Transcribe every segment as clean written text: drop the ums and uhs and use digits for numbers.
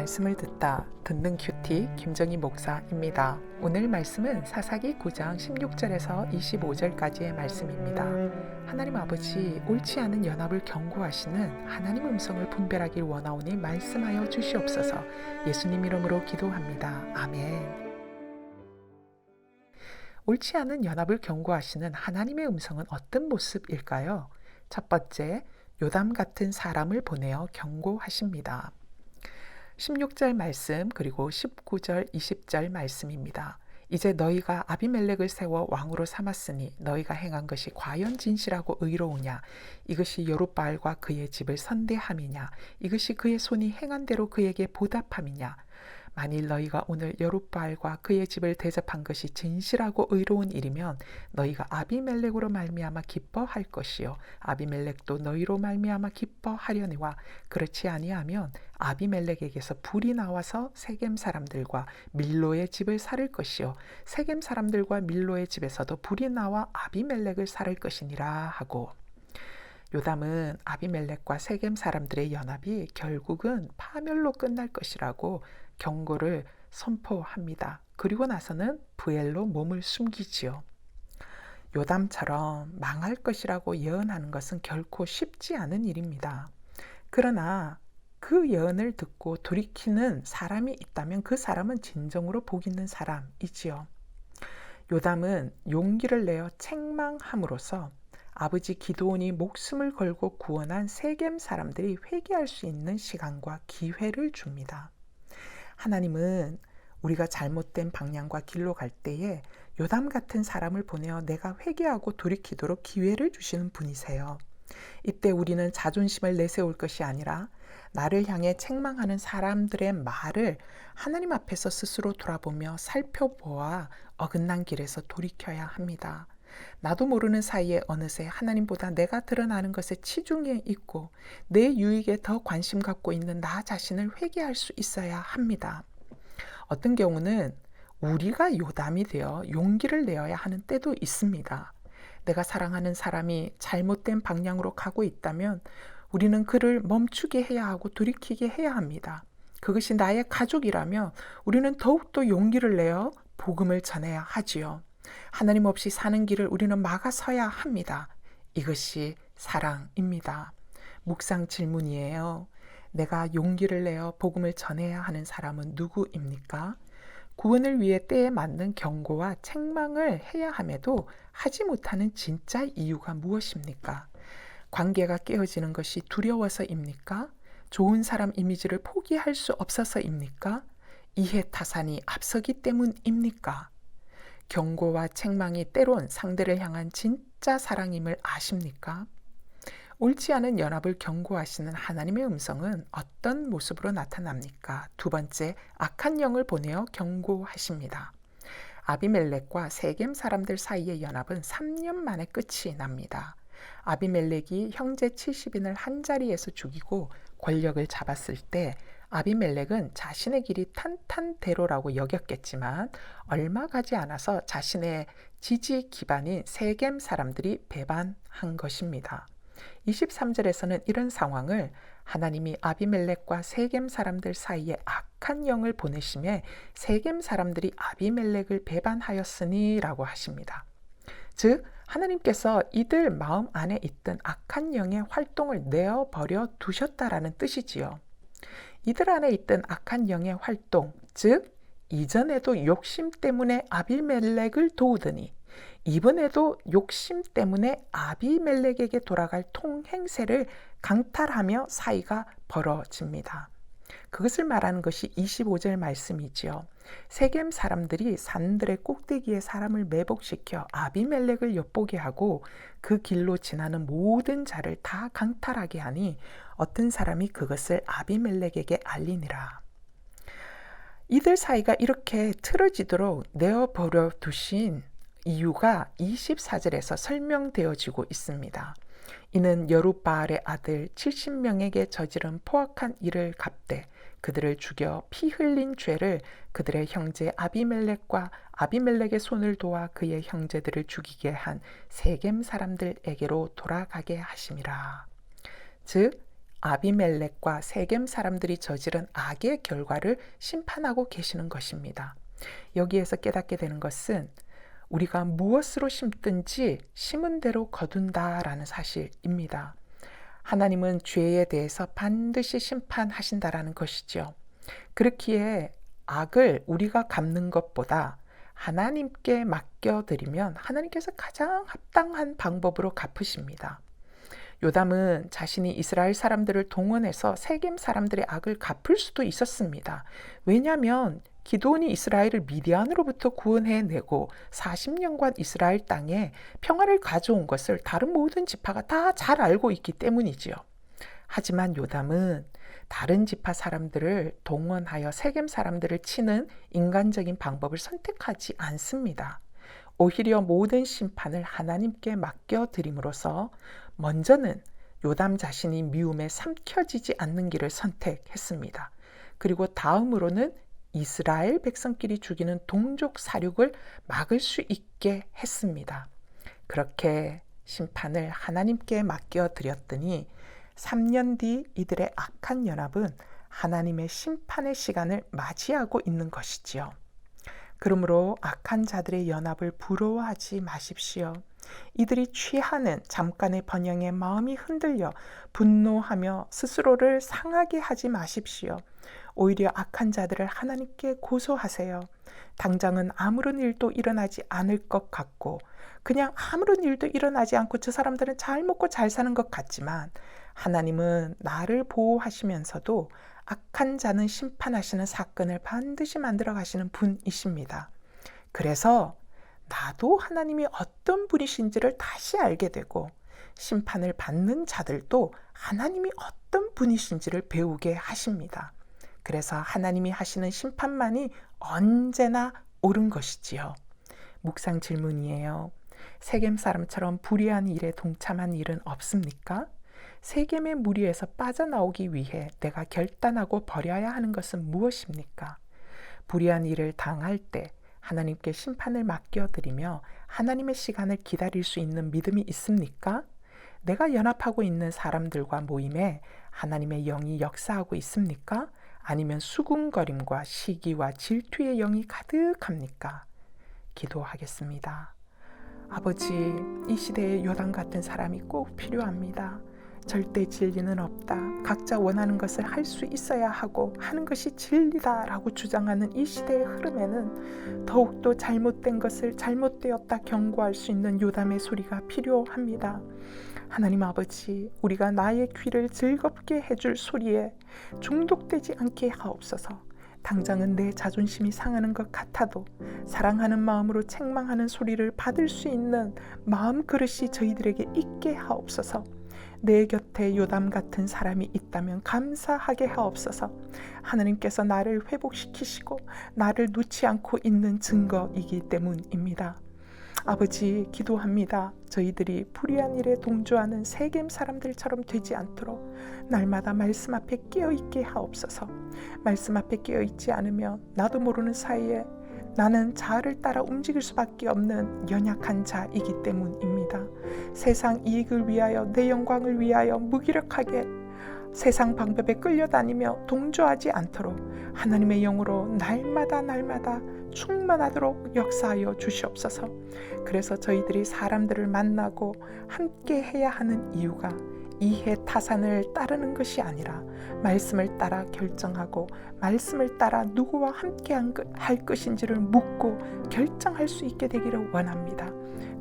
말씀을 듣는 큐티 김정희 목사입니다. 오늘 말씀은 사사기 9장 16절에서 25절까지의 말씀입니다. 하나님 아버지, 옳지 않은 연합을 경고하시는 하나님 음성을 분별하길 원하오니 말씀하여 주시옵소서. 예수님 이름으로 기도합니다. 아멘. 옳지 않은 연합을 경고하시는 하나님의 음성은 어떤 모습일까요? 첫 번째, 요담 같은 사람을 보내어 경고하십니다. 16절 말씀 그리고 19절 20절 말씀입니다. 이제 너희가 아비멜렉을 세워 왕으로 삼았으니 너희가 행한 것이 과연 진실하고 의로우냐? 이것이 여룻바알과 그의 집을 선대함이냐? 이것이 그의 손이 행한 대로 그에게 보답함이냐? 만일 너희가 오늘 여룻바알과 그의 집을 대접한 것이 진실하고 의로운 일이면 너희가 아비멜렉으로 말미암아 기뻐할 것이요 아비멜렉도 너희로 말미암아 기뻐하려니와 그렇지 아니하면 아비멜렉에게서 불이 나와서 세겜 사람들과 밀로의 집을 살을 것이요 세겜 사람들과 밀로의 집에서도 불이 나와 아비멜렉을 살을 것이니라 하고, 요담은 아비멜렉과 세겜 사람들의 연합이 결국은 파멸로 끝날 것이라고 경고를 선포합니다. 그리고 나서는 브엘로 몸을 숨기지요. 요담처럼 망할 것이라고 예언하는 것은 결코 쉽지 않은 일입니다. 그러나 그 예언을 듣고 돌이키는 사람이 있다면 그 사람은 진정으로 복 있는 사람이지요. 요담은 용기를 내어 책망함으로써 아버지 기드온이 목숨을 걸고 구원한 세겜 사람들이 회개할 수 있는 시간과 기회를 줍니다. 하나님은 우리가 잘못된 방향과 길로 갈 때에 요담 같은 사람을 보내어 내가 회개하고 돌이키도록 기회를 주시는 분이세요. 이때 우리는 자존심을 내세울 것이 아니라 나를 향해 책망하는 사람들의 말을 하나님 앞에서 스스로 돌아보며 살펴보아 어긋난 길에서 돌이켜야 합니다. 나도 모르는 사이에 어느새 하나님보다 내가 드러나는 것에 치중해 있고 내 유익에 더 관심 갖고 있는 나 자신을 회개할 수 있어야 합니다. 어떤 경우는 우리가 요담이 되어 용기를 내어야 하는 때도 있습니다. 내가 사랑하는 사람이 잘못된 방향으로 가고 있다면 우리는 그를 멈추게 해야 하고 돌이키게 해야 합니다. 그것이 나의 가족이라면 우리는 더욱더 용기를 내어 복음을 전해야 하지요. 하나님 없이 사는 길을 우리는 막아서야 합니다. 이것이 사랑입니다. 묵상 질문이에요. 내가 용기를 내어 복음을 전해야 하는 사람은 누구입니까? 구원을 위해 때에 맞는 경고와 책망을 해야 함에도 하지 못하는 진짜 이유가 무엇입니까? 관계가 깨어지는 것이 두려워서입니까? 좋은 사람 이미지를 포기할 수 없어서입니까? 이해타산이 앞서기 때문입니까? 경고와 책망이 때론 상대를 향한 진짜 사랑임을 아십니까? 옳지 않은 연합을 경고하시는 하나님의 음성은 어떤 모습으로 나타납니까? 두 번째, 악한 영을 보내어 경고하십니다. 아비멜렉과 세겜 사람들 사이의 연합은 3년 만에 끝이 납니다. 아비멜렉이 형제 70인을 한자리에서 죽이고 권력을 잡았을 때 아비멜렉은 자신의 길이 탄탄대로라고 여겼겠지만 얼마 가지 않아서 자신의 지지 기반인 세겜 사람들이 배반한 것입니다. 23절에서는 이런 상황을 하나님이 아비멜렉과 세겜 사람들 사이에 악한 영을 보내심에 세겜 사람들이 아비멜렉을 배반하였으니 라고 하십니다. 즉 하나님께서 이들 마음 안에 있던 악한 영의 활동을 내어버려 두셨다라는 뜻이지요. 이들 안에 있던 악한 영의 활동, 즉 이전에도 욕심 때문에 아비멜렉을 도우더니 이번에도 욕심 때문에 아비멜렉에게 돌아갈 통행세를 강탈하며 사이가 벌어집니다. 그것을 말하는 것이 25절 말씀이지요. 세겜 사람들이 산들의 꼭대기에 사람을 매복시켜 아비멜렉을 엿보게 하고 그 길로 지나는 모든 자를 다 강탈하게 하니 어떤 사람이 그것을 아비멜렉에게 알리니라. 이들 사이가 이렇게 틀어지도록 내어버려 두신 이유가 24절에서 설명되어지고 있습니다. 이는 여룻바알의 아들 70명에게 저지른 포악한 일을 갚되 그들을 죽여 피 흘린 죄를 그들의 형제 아비멜렉과 아비멜렉의 손을 도와 그의 형제들을 죽이게 한 세겜 사람들에게로 돌아가게 하심이라. 즉 아비멜렉과 세겜 사람들이 저지른 악의 결과를 심판하고 계시는 것입니다. 여기에서 깨닫게 되는 것은 우리가 무엇으로 심든지 심은 대로 거둔다라는 사실입니다. 하나님은 죄에 대해서 반드시 심판하신다라는 것이죠. 그렇기에 악을 우리가 갚는 것보다 하나님께 맡겨드리면 하나님께서 가장 합당한 방법으로 갚으십니다. 요담은 자신이 이스라엘 사람들을 동원해서 세겜 사람들의 악을 갚을 수도 있었습니다. 왜냐하면 기드온이 이스라엘을 미디안으로부터 구원해내고 40년간 이스라엘 땅에 평화를 가져온 것을 다른 모든 지파가 다 잘 알고 있기 때문이지요. 하지만 요담은 다른 지파 사람들을 동원하여 세겜 사람들을 치는 인간적인 방법을 선택하지 않습니다. 오히려 모든 심판을 하나님께 맡겨드림으로써 먼저는 요담 자신이 미움에 삼켜지지 않는 길을 선택했습니다. 그리고 다음으로는 이스라엘 백성끼리 죽이는 동족 살육을 막을 수 있게 했습니다. 그렇게 심판을 하나님께 맡겨드렸더니 3년 뒤 이들의 악한 연합은 하나님의 심판의 시간을 맞이하고 있는 것이지요. 그러므로 악한 자들의 연합을 부러워하지 마십시오. 이들이 취하는 잠깐의 번영에 마음이 흔들려 분노하며 스스로를 상하게 하지 마십시오. 오히려 악한 자들을 하나님께 고소하세요. 당장은 아무런 일도 일어나지 않을 것 같고 그냥 아무런 일도 일어나지 않고 저 사람들은 잘 먹고 잘 사는 것 같지만 하나님은 나를 보호하시면서도 악한 자는 심판하시는 사건을 반드시 만들어 가시는 분이십니다. 그래서 나도 하나님이 어떤 분이신지를 다시 알게 되고 심판을 받는 자들도 하나님이 어떤 분이신지를 배우게 하십니다. 그래서 하나님이 하시는 심판만이 언제나 옳은 것이지요. 묵상 질문이에요. 세겜 사람처럼 불의한 일에 동참한 일은 없습니까? 세겜의 무리에서 빠져나오기 위해 내가 결단하고 버려야 하는 것은 무엇입니까? 불의한 일을 당할 때 하나님께 심판을 맡겨드리며 하나님의 시간을 기다릴 수 있는 믿음이 있습니까? 내가 연합하고 있는 사람들과 모임에 하나님의 영이 역사하고 있습니까? 아니면 수군거림과 시기와 질투의 영이 가득합니까? 기도하겠습니다. 아버지, 이 시대에 요담 같은 사람이 꼭 필요합니다. 절대 진리는 없다. 각자 원하는 것을 할 수 있어야 하고 하는 것이 진리다라고 주장하는 이 시대의 흐름에는 더욱더 잘못된 것을 잘못되었다 경고할 수 있는 요담의 소리가 필요합니다. 하나님 아버지, 우리가 나의 귀를 즐겁게 해줄 소리에 중독되지 않게 하옵소서. 당장은 내 자존심이 상하는 것 같아도 사랑하는 마음으로 책망하는 소리를 받을 수 있는 마음 그릇이 저희들에게 있게 하옵소서. 내 곁에 요담 같은 사람이 있다면 감사하게 하옵소서. 하나님께서 나를 회복시키시고 나를 놓지 않고 있는 증거이기 때문입니다. 아버지, 기도합니다. 저희들이 불의한 일에 동조하는 세겜 사람들처럼 되지 않도록 날마다 말씀 앞에 깨어있게 하옵소서. 말씀 앞에 깨어있지 않으면 나도 모르는 사이에 나는 자아를 따라 움직일 수밖에 없는 연약한 자이기 때문입니다. 세상 이익을 위하여 내 영광을 위하여 무기력하게 세상 방법에 끌려다니며 동조하지 않도록 하나님의 영으로 날마다 충만하도록 역사하여 주시옵소서. 그래서 저희들이 사람들을 만나고 함께 해야 하는 이유가 이해 타산을 따르는 것이 아니라 말씀을 따라 결정하고 말씀을 따라 누구와 함께 할 것인지를 묻고 결정할 수 있게 되기를 원합니다.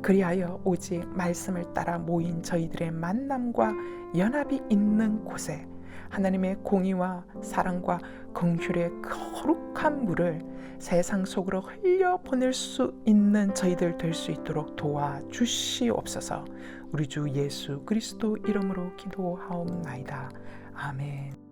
그리하여 오직 말씀을 따라 모인 저희들의 만남과 연합이 있는 곳에 하나님의 공의와 사랑과 긍휼의 거룩한 물을 세상 속으로 흘려보낼 수 있는 저희들 될 수 있도록 도와주시옵소서. 우리 주 예수 그리스도 이름으로 기도하옵나이다. 아멘.